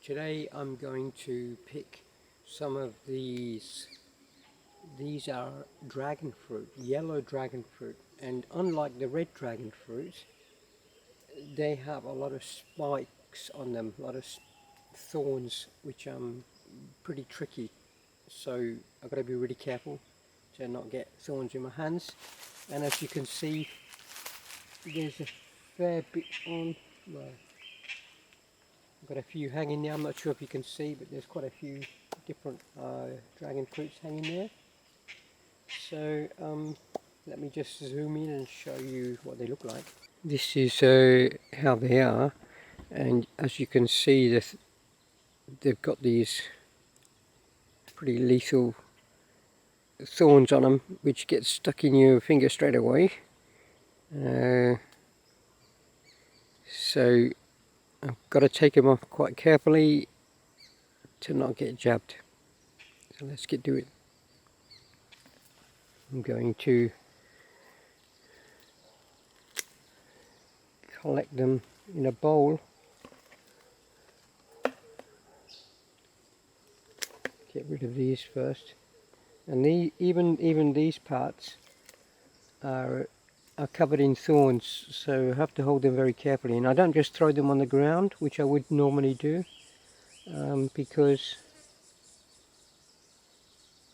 Today I'm going to pick some of these. These are dragon fruit, yellow dragon fruit, and unlike the red dragon fruit, they have a lot of spikes on them, a lot of thorns, which are pretty tricky. So I've got to be really careful to not get thorns in my hands. And as you can see, there's a fair bit on. Well, I've got a few hanging there. I'm not sure if you can see, but there's quite a few different dragon fruits hanging there. So let me just zoom in and show you what they look like. This is how they are, and as you can see, they've got these pretty lethal thorns on them, which get stuck in your finger straight away. So I've got to take them off quite carefully to not get jabbed. So let's get to it. I'm going to collect them in a bowl. Get rid of these first. And even these parts are covered in thorns, so I have to hold them very carefully. And I don't just throw them on the ground, which I would normally do, because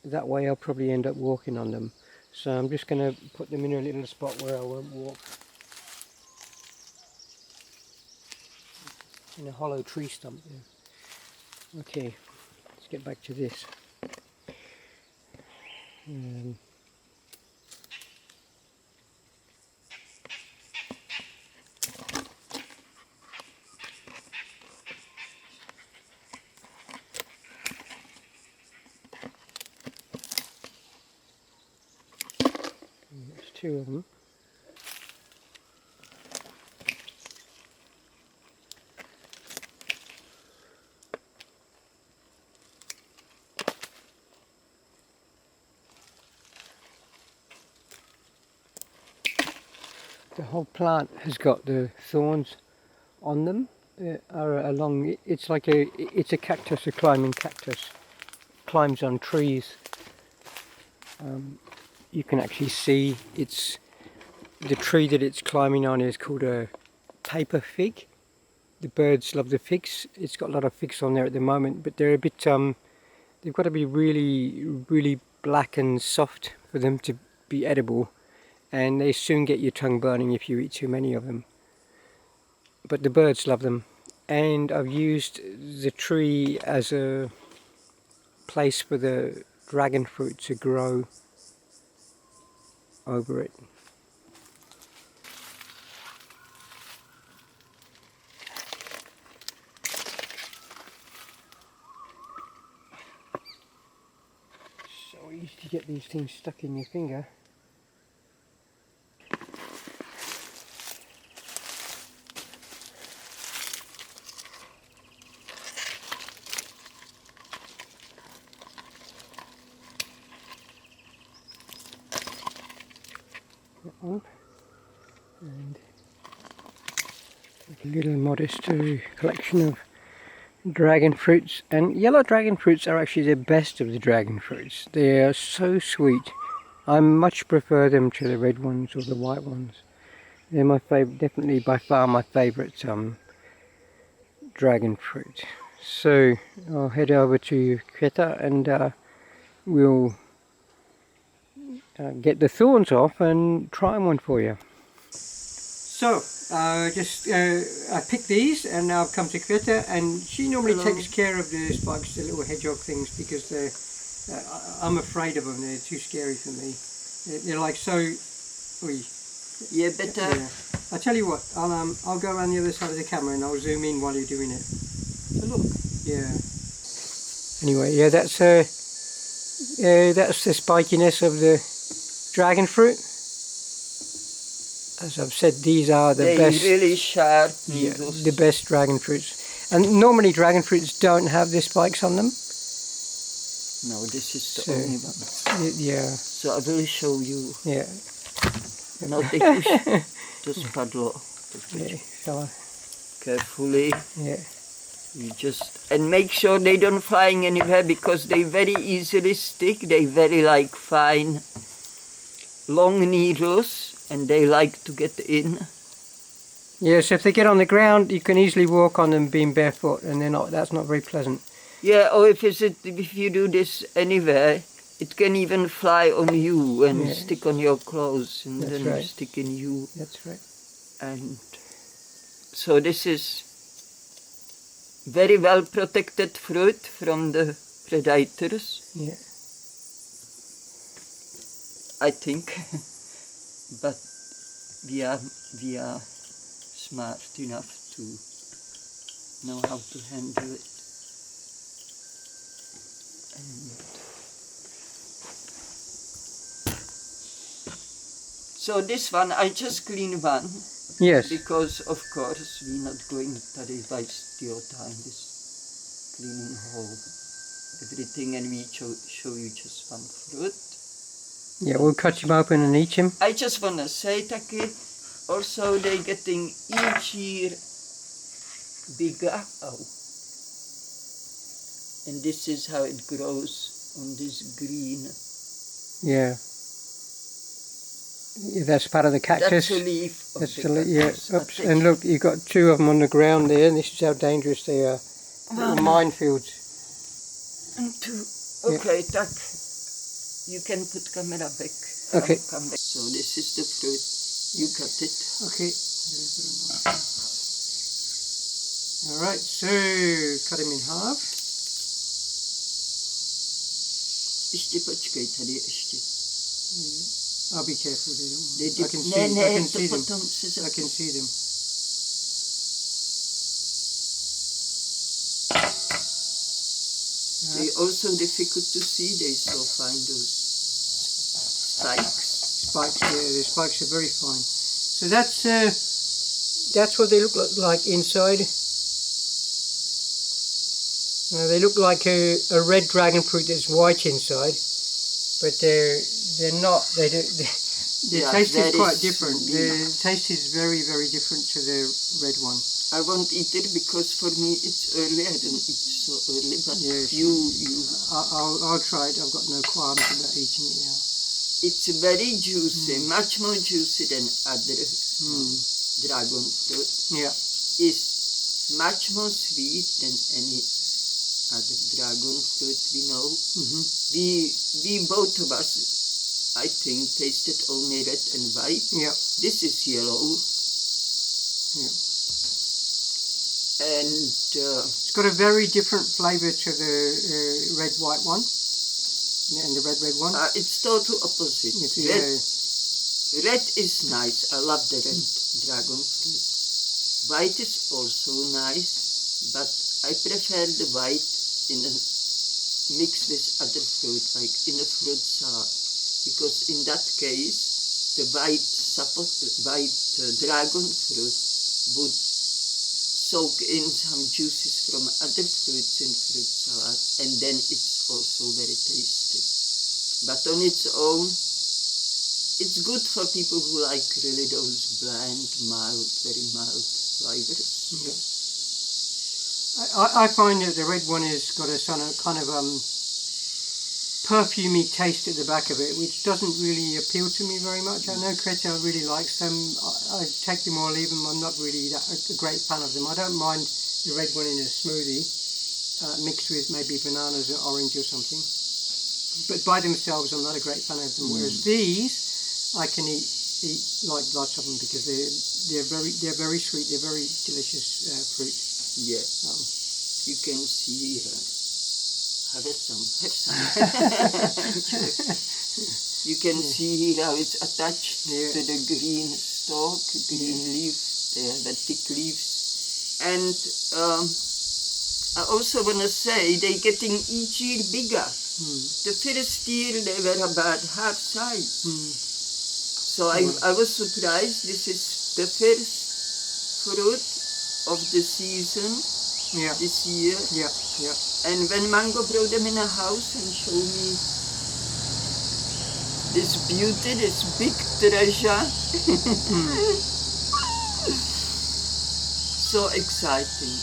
that way I'll probably end up walking on them. So I'm just going to put them in a little spot where I won't walk. In a hollow tree stump there. Okay, let's get back to this. There's two of them. The whole plant has got the thorns on them. Are along. It's like it's a cactus, a climbing cactus. Climbs on trees. You can actually see the tree that it's climbing on is called a paper fig. The birds love the figs. It's got a lot of figs on there at the moment, but they're a bit. They've got to be really black and soft for them to be edible. And they soon get your tongue burning if you eat too many of them. But the birds love them, and I've used the tree as a place for the dragon fruit to grow over it. So easy to get these things stuck in your finger. One, and a little modest collection of dragon fruits. And yellow dragon fruits are actually the best of the dragon fruits. They are so sweet. I much prefer them to the red ones or the white ones. They're my favorite, definitely by far my favorite dragon fruit. So I'll head over to Creta and we'll get the thorns off and try one for you. So I picked these, and now I've come to Creta, and she normally takes care of the spikes, the little hedgehog things, because I'm afraid of them. They're too scary for me. They're like so. Yeah, but I'll tell you what. I'll go around the other side of the camera and I'll zoom in while you're doing it. So look. Yeah. Anyway, yeah, that's the spikiness of the dragon fruit. As I've said, these are the best. Really sharp. Yeah, the best dragon fruits. And normally dragon fruits don't have the spikes on them. No, this is the only one. Yeah. So I will show you. Yeah. No, they push. Just paddle. Yeah, so carefully. Yeah. You just and make sure they don't flying anywhere because they very easily stick. They very like fine long needles and they like to get in. Yes, if they get on the ground, you can easily walk on them being barefoot, and that's not very pleasant. Yeah, or if you do this anywhere, it can even fly on you and stick on your clothes and That's then right. stick in you. That's right. And so this is very well protected fruit from the predators, Yeah. I think. But we are smart enough to know how to handle it. And so this one, I just clean one. Yes. Because of course we're not going to waste your time this cleaning whole everything, and we show you just one fruit. Yeah, we'll cut him open and eat him. I just want to say, Taki, also they getting each year bigger. Oh. And this is how it grows on this green. Yeah. Yeah, that's part of the cactus. That's a leaf of That's the the yeah. cactus. Oops. And look, you've got two of them on the ground there, and this is how dangerous they are. Little minefields. And two. Okay, Tak. You can put camera back. Okay. Come back. So this is the fruit. You cut it. Okay. All right. So cut him in half. Ještě počkej, tady ještě. I'll be careful. They don't. They I can see. ne, I ne, can to see them. potom se I can see them. They also difficult to see. They so fine those spikes. Spikes. Yeah, the spikes are very fine. So that's what they look like inside. They look like a red dragon fruit that's white inside, but they're not. They don't. The taste is quite different. The taste is very, very different to the red one. I won't eat it because for me it's early. I don't eat so early, but Yes. you. I'll try it. I've got no qualms about eating it now. It's very juicy, much more juicy than other dragon fruit. Yeah. It's much more sweet than any other dragon fruit we know. We both of us, I think, tasted only red and white. Yeah. This is yellow. Yeah. And It's got a very different flavour to the red white one and the red one. it's total opposite. It's, Red is nice. I love the red dragon fruit. White is also nice, but I prefer the white in a mix with other fruit, like in a fruit salad, because in that case the white dragon fruit would soak in some juices from other fruits in fruit salad, and then it's also very tasty. But on its own, it's good for people who like really those bland, mild, very mild flavors. Yeah. I find that the red one has got a kind of perfumey taste at the back of it, which doesn't really appeal to me very much. I know Kreta really likes them. I take them or leave them. I'm not really a great fan of them. I don't mind the red one in a smoothie, mixed with maybe bananas or orange or something. But by themselves, I'm not a great fan of them. Whereas these, I can eat like lots of them because they're very sweet. They're very delicious fruit. Yeah, you can see. Have some. You can see here how it's attached to the green stalk, green leaf. They have the thick leaves. And I also want to say they're getting each year bigger. The first year they were about half size. So I was surprised. This is the first fruit of the season this year. Yeah. And when Mango brought them in a house and showed me this beauty, this big treasure, so exciting.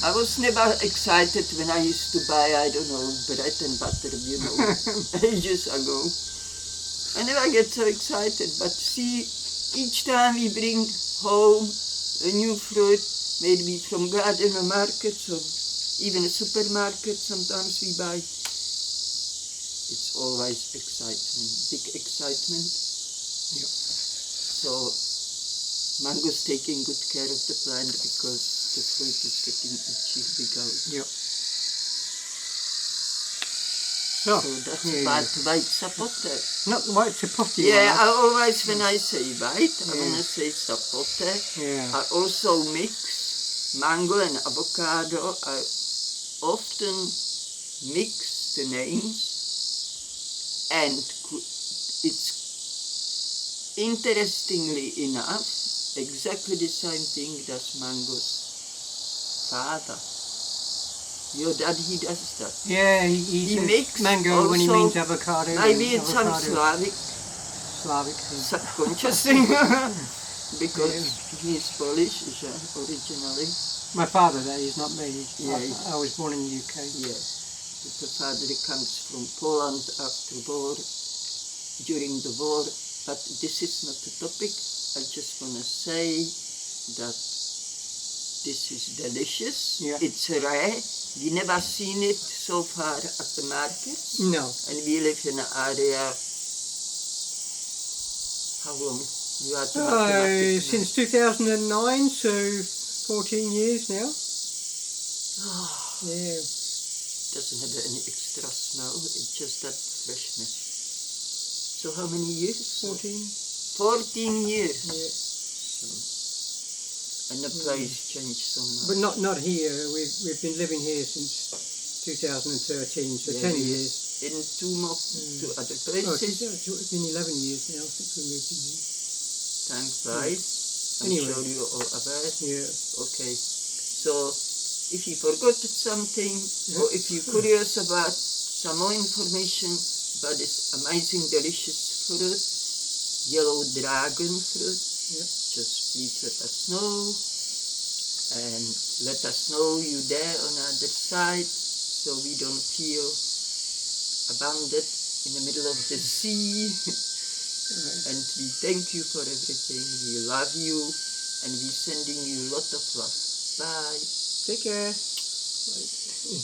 I was never excited when I used to buy, I don't know, bread and butter, you know, ages ago. I never get so excited, but see, each time we bring home a new fruit, maybe from garden or markets or even a supermarket, sometimes we buy. It's always excitement, big excitement. Yep. So Mango's taking good care of the plant because the fruit is getting itchy because. Yep. So, So that's yeah, about white sapote. not the white sapote. Yeah, I one, always, when I say white, I Yeah. want to say sapote. Yeah. I also mix mango and avocado. I often mix the names, and it's interestingly enough exactly the same thing does mango's father. Your dad, he does that. Yeah, he He says makes mango when he also- means avocado. Maybe and it's some avocado Slavic Slavic thing. subconscious thing because he's Polish originally. My father, that is, not me. Yeah. I was born in the UK. Yeah, the father comes from Poland after war, during the war, but this is not the topic. I just want to say that this is delicious. Yeah. It's rare. We never seen it so far at the market, No. and we live in an area. How long? You are the mathematics now. Since 2009, so 14 years now. Yeah. Doesn't have any extra smell, it's just that freshness. So how many years? 14. 14 years. Yeah. And the price changed so much. But not here. We've been living here since 2013, so Yeah, 10 we- years. In two other Oh, places. it's been 11 years now since we moved in here. Time flies. I'm Anyway. sure you're all aware. Yeah. Okay. So if you forgot something, or if you're curious about some more information about this amazing delicious fruit, yellow dragon fruit, Yeah. just please let us know, and let us know you there on the other side, so we don't feel abandoned in the middle of the sea. And we thank you for everything. We love you, and we're sending you a lot of love. Bye. Take care. Bye.